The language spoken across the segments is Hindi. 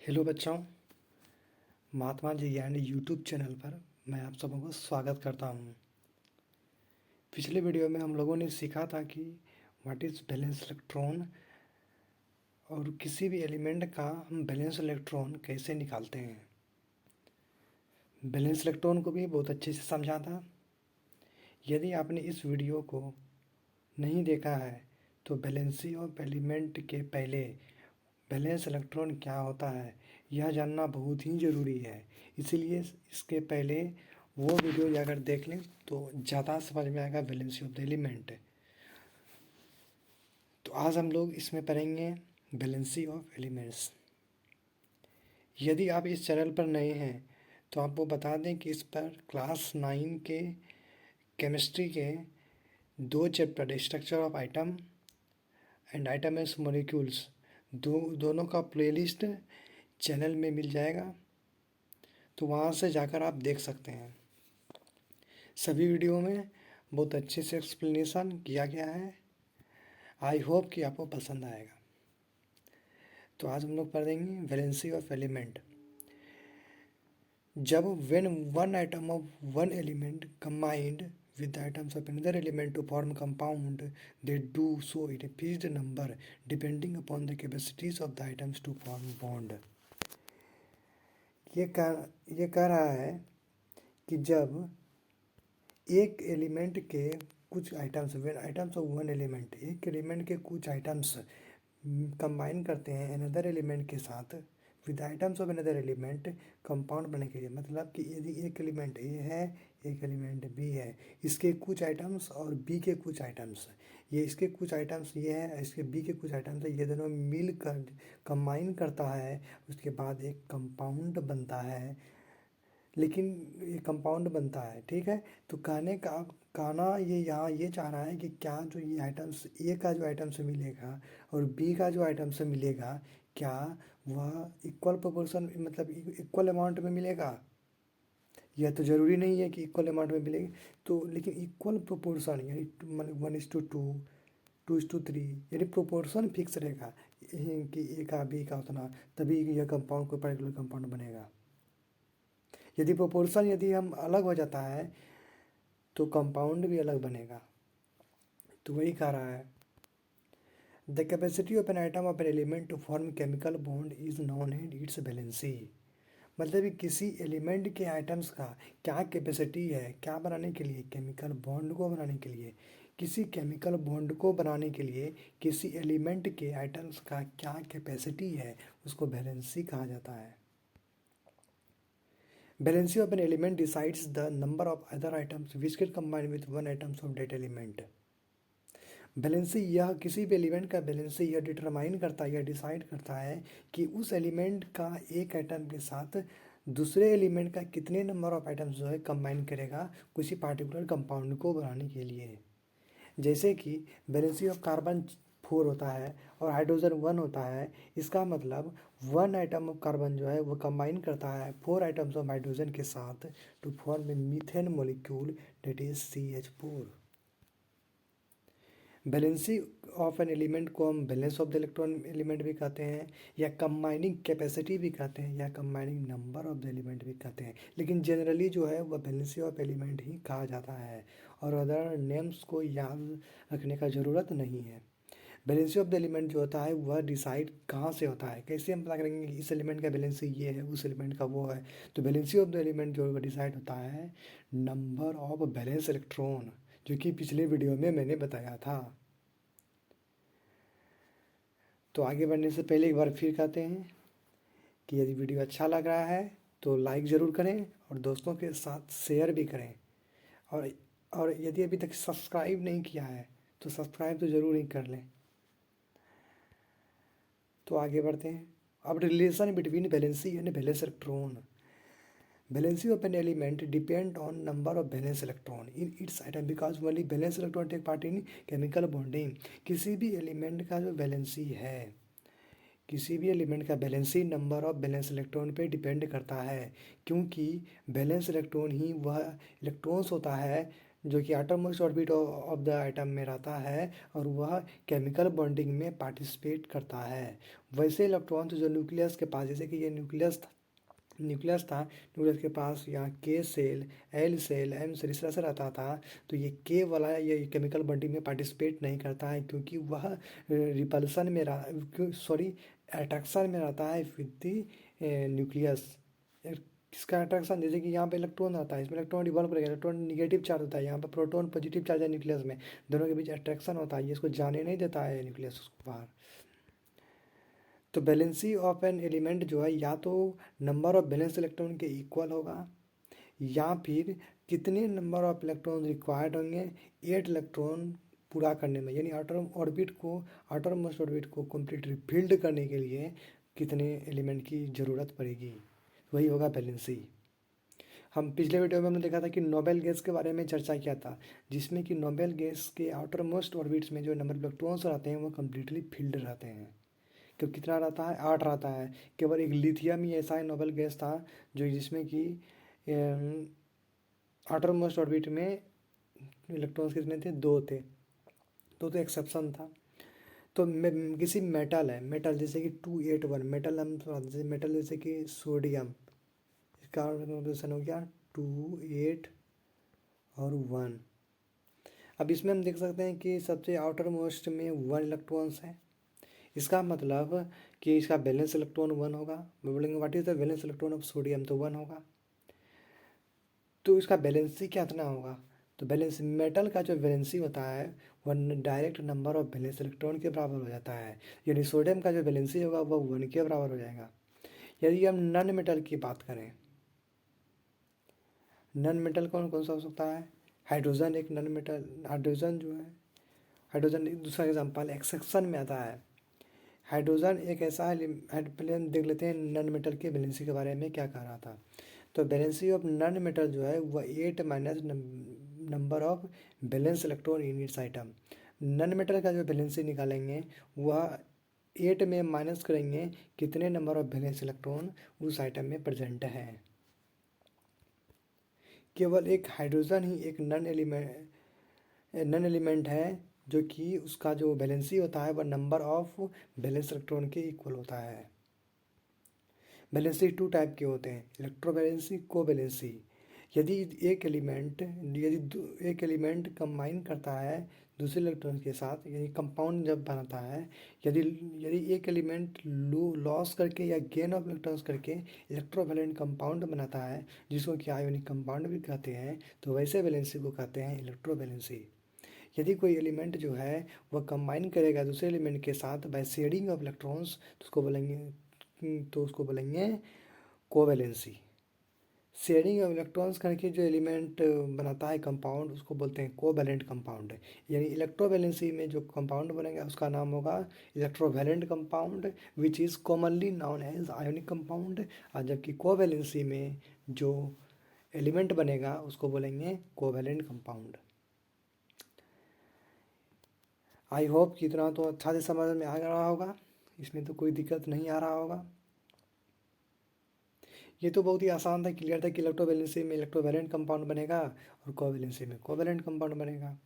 हेलो बच्चों, महात्मा जी ज्ञान यूट्यूब चैनल पर मैं आप सबों को स्वागत करता हूँ। पिछले वीडियो में हम लोगों ने सीखा था कि व्हाट इज़ वैलेंस इलेक्ट्रॉन और किसी भी एलिमेंट का हम वैलेंस इलेक्ट्रॉन कैसे निकालते हैं। वैलेंस इलेक्ट्रॉन को भी बहुत अच्छे से समझा था। यदि आपने इस वीडियो को नहीं देखा है तो वैलेंसी ऑफ एलिमेंट के पहले वैलेंस इलेक्ट्रॉन क्या होता है यह जानना बहुत ही ज़रूरी है। इसीलिए इसके पहले वो वीडियो अगर देख लें तो ज़्यादा समझ में आएगा वैलेंसी ऑफ द एलिमेंट। तो आज हम लोग इसमें पढ़ेंगे वैलेंसी ऑफ एलिमेंट्स। यदि आप इस चैनल पर नए हैं तो आपको बता दें कि इस पर क्लास 9 के केमिस्ट्री के 2 chapter structure of item and item S molecules दोनों का प्लेलिस्ट चैनल में मिल जाएगा, तो वहाँ से जाकर आप देख सकते हैं। सभी वीडियो में बहुत अच्छे से एक्सप्लेनेशन किया गया है। आई होप कि आपको पसंद आएगा। तो आज हम लोग पढ़ेंगे वैलेंसी ऑफ एलिमेंट। जब when one atom of one element combined with the atoms of another element to form compound, they do so in a fixed number depending upon the capacities of the atoms to form bond। ये कह रहा है कि जब एक एलिमेंट के कुछ items items of one element एक एलिमेंट के कुछ आइटम्स कंबाइन करते हैं अनदर एलिमेंट के साथ with items of another element compound बनने के लिए, मतलब कि यदि एक एलिमेंट ए है एक एलिमेंट बी है, इसके कुछ आइटम्स और बी के कुछ आइटम्स, ये इसके कुछ आइटम्स ये है इसके बी के कुछ आइटम्स है, ये दोनों मिल कर कंबाइन करता है, उसके बाद एक कंपाउंड बनता है। लेकिन ये कंपाउंड बनता है, ठीक है। तो कहना ये यहाँ ये चाह रहा है कि क्या जो ये आइटम्स ए का जो आइटम से मिलेगा और बी का जो आइटम से मिलेगा क्या वह इक्वल प्रोपोर्शन मतलब इक्वल अमाउंट में मिलेगा। यह तो ज़रूरी नहीं है कि इक्वल अमाउंट में मिलेगी, तो लेकिन इक्वल प्रोपोर्शन यानी मतलब 1:2 2:3 यानी प्रोपोर्शन फिक्स रहेगा कि ए का बी का उतना, तभी यह कंपाउंड कोई पर्टिकुलर कंपाउंड बनेगा। यदि प्रोपोर्शन यदि हम अलग हो जाता है तो कंपाउंड भी अलग बनेगा। तो वही कह रहा है the capacity of an item of an element to form chemical bond is known and its valency. मतलब कि किसी एलिमेंट के आइटम्स का क्या कैपेसिटी है क्या बनाने के लिए, केमिकल बॉन्ड को बनाने के लिए। किसी केमिकल बॉन्ड को बनाने के लिए किसी एलिमेंट के आइटम्स का क्या कैपेसिटी है उसको वैलेंसी कहा जाता है। Valency of an element decides the number of other items which get combined with one atoms of that element। Valency यह किसी भी एलिमेंट का वैलेंसी यह डिटरमाइन करता है, यह डिसाइड करता है कि उस एलिमेंट का एक आइटम के साथ दूसरे एलिमेंट का कितने नंबर ऑफ आइटम्स जो है कंबाइन करेगा किसी पार्टिकुलर कंपाउंड को बनाने के लिए। जैसे कि वैलेंसी ऑफ कार्बन 4 होता है और हाइड्रोजन 1 होता है, इसका मतलब 1 आइटम ऑफ कार्बन जो है वो कंबाइन करता है 4 आइटम्स ऑफ हाइड्रोजन के साथ to form a methane molecule that is CH4। Valency of an element को हम balance of the electron element भी कहते हैं, या कंबाइनिंग कैपेसिटी भी कहते हैं, या combining number of the element भी कहते हैं, लेकिन जनरली जो है वह वैलेंसी ऑफ एलिमेंट ही कहा जाता है और अदर नेम्स को याद रखने का ज़रूरत नहीं है। वैलेंसी ऑफ द एलिमेंट जो होता है वह डिसाइड कहाँ से होता है, कैसे हम पता करेंगे कि इस एलिमेंट का वैलेंसी ये है उस एलिमेंट का वो है। तो वैलेंसी ऑफ द एलिमेंट जो डिसाइड होता है नंबर ऑफ वैलेंस इलेक्ट्रॉन, जो कि पिछले वीडियो में मैंने बताया था। तो आगे बढ़ने से पहले एक बार फिर कहते हैं कि यदि वीडियो अच्छा लग रहा है तो लाइक ज़रूर करें और दोस्तों के साथ शेयर भी करें, और यदि अभी तक सब्सक्राइब नहीं किया है तो सब्सक्राइब तो ज़रूर ही कर लें। तो आगे बढ़ते हैं। अब relation between valency and valence electron. Valency of an element depend on number of valence electron in its atom because only valence electron take part in chemical bonding। किसी भी एलिमेंट का जो वैलेंसी है, किसी भी एलिमेंट का valency number of valence electron पे डिपेंड करता है, क्योंकि वैलेंस इलेक्ट्रॉन ही वह इलेक्ट्रॉन्स होता है जो कि outermost orbit of the item में रहता है और वह केमिकल बॉन्डिंग में पार्टिसिपेट करता है। वैसे इलेक्ट्रॉन्स जो न्यूक्लियस के पास, जैसे कि ये न्यूक्लियस के पास यहाँ K shell, L shell, M shell इस तरह से रहता था। तो ये के वाला ये केमिकल बॉन्डिंग में पार्टिसिपेट नहीं करता है, क्योंकि वह रिपल्सन में अट्रैक्शन में रहता है विद द न्यूक्लियस। किसका अट्रैक्शन? जैसे कि यहाँ पे इलेक्ट्रॉन आता है, इसमें इलेक्ट्रॉन रिवॉल्व करेगा, इलेक्ट्रॉन निगेटिव चार्ज होता है, यहाँ पे प्रोटॉन पॉजिटिव चार्ज है न्यूक्लियस में, दोनों के बीच अट्रैक्शन होता है, ये इसको जाने नहीं देता है न्यूक्लियस उसको बाहर। तो वैलेंसी ऑफ एन एलिमेंट जो है या तो नंबर ऑफ वैलेंस इलेक्ट्रॉन के इक्वल होगा, या फिर कितने नंबर ऑफ इलेक्ट्रॉन रिक्वायर्ड होंगे 8 इलेक्ट्रॉन पूरा करने में, यानी आउटर मोस्ट ऑर्बिट को कम्प्लीटली फिल्ड करने के लिए कितने एलिमेंट की ज़रूरत पड़ेगी, वही होगा वैलेंसी। हम पिछले वीडियो में हमने देखा था कि नोबेल गैस के बारे में चर्चा किया था, जिसमें कि नोबेल गैस के आउटर मोस्ट ऑर्बिट्स में जो नंबर ऑफ इलेक्ट्रॉन्स रहते हैं वो कम्प्लीटली फिल्ड रहते हैं। क्यों कितना रहता है? 8 रहता है। केवल एक लिथियम ही ऐसा नोबेल गैस था जो जिसमें कि आउटर मोस्ट ऑर्बिट में इलेक्ट्रॉन्स कितने थे? 2 थे। तो एक्सेप्शन था। तो किसी मेटल है, मेटल जैसे कि 281 मेटल, हम जैसे मेटल जैसे कि सोडियम, इसका ऑर्गेनाइजेशन हो गया 2, 8 और 1। अब इसमें हम देख सकते हैं कि सबसे आउटर मोस्ट में 1 इलेक्ट्रॉन्स है। इसका मतलब कि इसका बैलेंस इलेक्ट्रॉन 1 होगा। मैं बोलेंगे what is the balance electron of sodium, तो 1 होगा। तो इसका बैलेंसी कितना होगा? तो बैलेंस मेटल का जो वैलेंसी होता है वह direct number of valence electron के बराबर हो जाता है, यानी सोडियम का जो वैलेंसी होगा वह 1 के बराबर हो जाएगा। यदि हम नॉन मेटल की बात करें, नॉन मेटल कौन कौन सा हो सकता है? हाइड्रोजन एक नॉन मेटल, हाइड्रोजन जो है, हाइड्रोजन एक दूसरा एग्जाम्पल एक्सेप्शन में आता है। हाइड्रोजन एक ऐसा पहले हम देख लेते हैं नॉन मेटल के वैलेंसी के बारे में क्या कह रहा था। तो वैलेंसी ऑफ नॉन मेटल जो है वह 8 minus number of valence electron in its item. Non metal का जो वैलेंसी निकालेंगे वह 8 में माइनस करेंगे कितने नंबर ऑफ वैलेंस इलेक्ट्रॉन उस आइटम में प्रेजेंट है। केवल एक हाइड्रोजन ही एक नॉन एलिमेंट है जो कि उसका जो वैलेंसी होता है वह नंबर ऑफ वैलेंस इलेक्ट्रॉन के इक्वल होता है। वैलेंसी 2 टाइप के होते हैं, इलेक्ट्रोवैलेंसी, कोवैलेंसी। यदि एक एलिमेंट कंबाइन करता है दूसरे इलेक्ट्रॉन के साथ, यानी कंपाउंड जब बनाता है, यदि यदि एक एलिमेंट लॉस करके या गेन ऑफ इलेक्ट्रॉन्स करके इलेक्ट्रोवैलेंट कंपाउंड बनाता है, जिसको कि आयोनिक कंपाउंड भी कहते हैं, तो वैसे वैलेंसी को कहते हैं इलेक्ट्रोवैलेंसी। यदि कोई एलिमेंट जो है वह कंबाइन करेगा दूसरे एलिमेंट के साथ बाय शेयरिंग ऑफ इलेक्ट्रॉन्स, तो उसको बोलेंगे कोवैलेंसी। शेयरिंग ऑफ इलेक्ट्रॉन्स करके जो एलिमेंट बनाता है कंपाउंड, उसको बोलते हैं कोवैलेंट कंपाउंड। यानी इलेक्ट्रोवैलेंसी में जो कंपाउंड बनेगा उसका नाम होगा electrovalent compound, which is commonly known as ionic compound. और जबकि कोवैलेंसी में जो एलिमेंट बनेगा उसको बोलेंगे कोवैलेंट कंपाउंड। आई होप कि इतना तो अच्छा से समझ में आ रहा होगा, इसमें तो कोई दिक्कत नहीं आ रहा होगा। ये तो बहुत ही आसान था, क्लियर था कि इलेक्ट्रोवैलेंसी में इलेक्ट्रोवैलेंट कंपाउंड बनेगा और कोवैलेंसी में कोवैलेंट कंपाउंड बनेगा।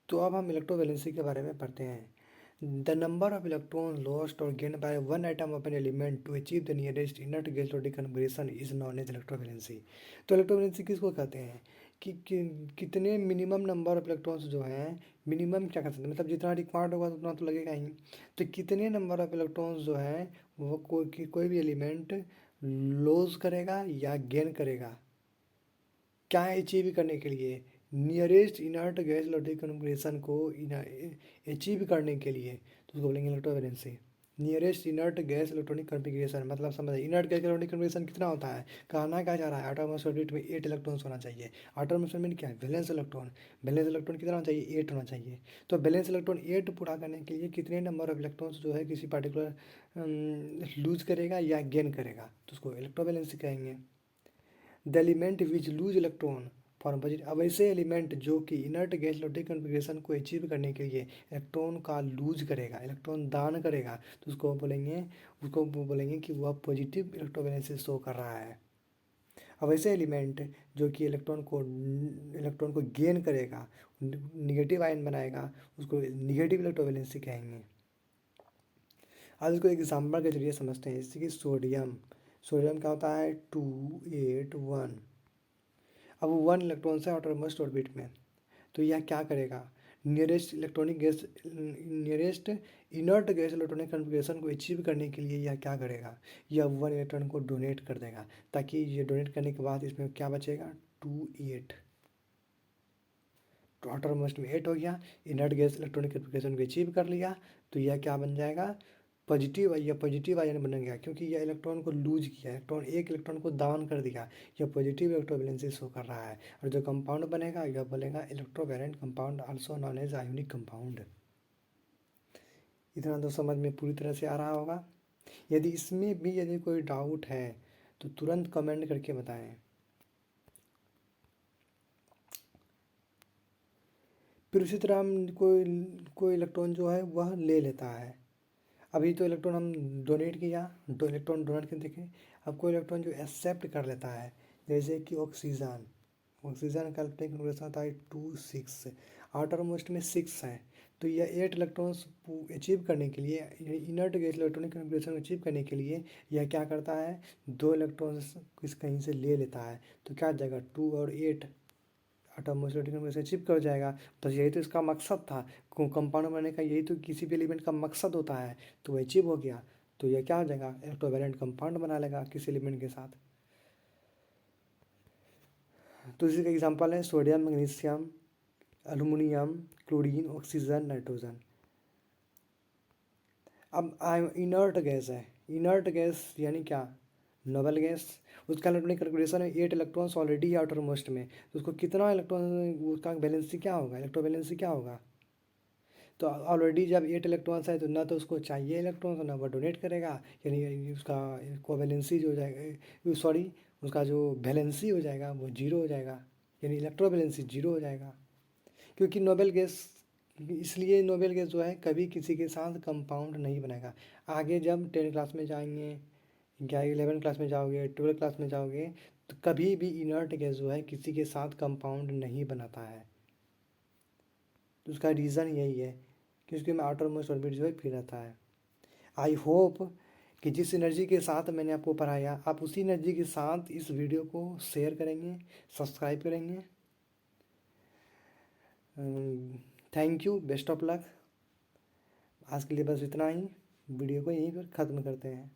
तो अब हम इलेक्ट्रोवैलेंसी के बारे में पढ़ते हैं। The number of electron lost और gain by one atom of an element to achieve the nearest inert gas confirmation is known as electrovalency. तो इलेक्ट्रोवैलेंसी किसको कहते हैं कि कितने मिनिमम नंबर ऑफ इलेक्ट्रॉन्स जो हैं, मिनिमम क्या कर सकते हैं, मतलब जितना रिक्वायर्ड होगा उतना तो लगेगा ही। तो कितने नंबर ऑफ इलेक्ट्रॉन्स जो हैं वो कोई भी एलिमेंट लॉस करेगा या गेन करेगा, क्या अचीव करने के लिए? Nearest inert gas electronic conformation को अचीव करने के लिए, तो उसको बोलेंगे electrovalency. Nearest inert gas electronic configuration मतलब समझ, इनर्ट गैस इलेक्ट्रॉनिक कन्फिग्रेशन कितना होता है? कहना क्या चाह रहा है? एटॉमिक ऑर्बिट में 8 इलेक्ट्रॉन्स होना चाहिए। एटॉमिक ऑर्बिट क्या है? Valence electron. वैलेंस इलेक्ट्रॉन कितना होना चाहिए? 8 होना चाहिए। तो वैलेंस इलेक्ट्रॉन 8 पूरा करने के लिए कितने नंबर ऑफ इलेक्ट्रॉन्स जो है किसी पार्टिकुलर लूज करेगा या गेन करेगा, तो उसको इलेक्ट्रोवैलेंसी कहेंगे। The element which loose electron form positive. अब ऐसे एलिमेंट जो कि इनर्ट गैस इलेक्ट्रॉनिक कन्फिग्रेशन को अचीव करने के लिए इलेक्ट्रॉन का लूज करेगा, इलेक्ट्रॉन दान करेगा, तो उसको बोलेंगे कि वह पॉजिटिव इलेक्ट्रोवैलेंसी शो कर रहा है। अब ऐसे एलिमेंट जो कि इलेक्ट्रॉन को गेन करेगा, निगेटिव आयन बनाएगा, उसको निगेटिव इलेक्ट्रोवैलेंसी कहेंगे। आज इसको एक एग्जाम्पल के जरिए समझते हैं, जैसे कि सोडियम क्या होता है 281। अब 1 इलेक्ट्रॉन से आउटर मोस्ट ऑर्बिट में, तो यह क्या करेगा, nearest inert gas electronic configuration को अचीव करने के लिए यह क्या करेगा, यह 1 इलेक्ट्रॉन को डोनेट कर देगा, ताकि ये डोनेट करने के बाद इसमें क्या बचेगा 28। तो आउटर मोस्ट में 8 हो गया, इनर्ट गैस इलेक्ट्रॉनिक कन्फिग्रेशन को अचीव कर लिया, तो यह क्या बन जाएगा पॉजिटिव आयन बन गया, क्योंकि यह इलेक्ट्रॉन को लूज किया, एक इलेक्ट्रॉन को दान कर दिया, यह पॉजिटिव इलेक्ट्रोवैलेंसी शो कर रहा है। और जो कंपाउंड बनेगा यह बनेगा electrovalent compound, also known as ionic compound. इतना तो समझ में पूरी तरह से आ रहा होगा। यदि इसमें भी यदि कोई डाउट है तो तुरंत कमेंट करके बताएं। फिर उसी तरह हम कोई इलेक्ट्रॉन जो है वह ले लेता है। अभी तो इलेक्ट्रॉन हम डोनेट किया, दो इलेक्ट्रॉन डोनेट कर देखें। अब कोई इलेक्ट्रॉन जो एक्सेप्ट कर लेता है, जैसे कि ऑक्सीजन का इलेक्ट्रॉनिक कन्फिग्रेशन होता है 2 6, आउटर मोस्ट में 6 है, तो यह 8 इलेक्ट्रॉन्स अचीव करने के लिए, inert gas electronic configuration achieve करने के लिए यह क्या करता है, 2 इलेक्ट्रॉन्स किस कहीं से ले लेता है, तो क्या जाएगा 2 और 8 ऑटोमोस्टेटिक में से चिप कर जाएगा। तो यही तो इसका मकसद था, कंपाउंड बनाने का यही तो किसी भी एलिमेंट का मकसद होता है, तो वह चिप हो गया, तो यह क्या हो जाएगा इलेक्ट्रोवैलेंट कंपाउंड बना लेगा किसी एलिमेंट के साथ। तो इसी का एग्जांपल है sodium, magnesium, aluminium, chlorine, oxygen, nitrogen. अब इनर्ट गैस है, इनर्ट गैस यानी क्या, नोबल गैस, उसका इलेक्ट्रॉनिक कैलकुलेशन है 8 इलेक्ट्रॉन्स ऑलरेडी आउटर मोस्ट में, तो उसको कितना इलेक्ट्रॉन, उसका वैलेंसी क्या होगा, इलेक्ट्रोवैलेंसी क्या होगा। तो ऑलरेडी जब 8 इलेक्ट्रॉन्स है तो ना तो उसको चाहिए इलेक्ट्रॉन्स, ना वो डोनेट करेगा, यानी उसका कोवैलेंसी जो हो जाएगा, सॉरी उसका जो वैलेंसी हो जाएगा वो जीरो हो जाएगा, यानी इलेक्ट्रोवैलेंसी जीरो हो जाएगा। क्योंकि नोबेल गैस, इसलिए नोबेल गैस जो है कभी किसी के साथ कंपाउंड नहीं बनाएगा। आगे जब 10 क्लास में जाएंगे या 11 क्लास में जाओगे, 12 क्लास में जाओगे, तो कभी भी इनर्ट गैस जो है किसी के साथ कंपाउंड नहीं बनाता है। तो उसका रीज़न यही है कि उसके में आउटर मोस्ट ऑर्बिट जो है फ्री रहता है। आई होप कि जिस एनर्जी के साथ मैंने आपको पढ़ाया, आप उसी एनर्जी के साथ इस वीडियो को शेयर करेंगे, सब्सक्राइब करेंगे। Thank you, best of luck. आज के लिए बस इतना ही, वीडियो को यहीं पर ख़त्म करते हैं।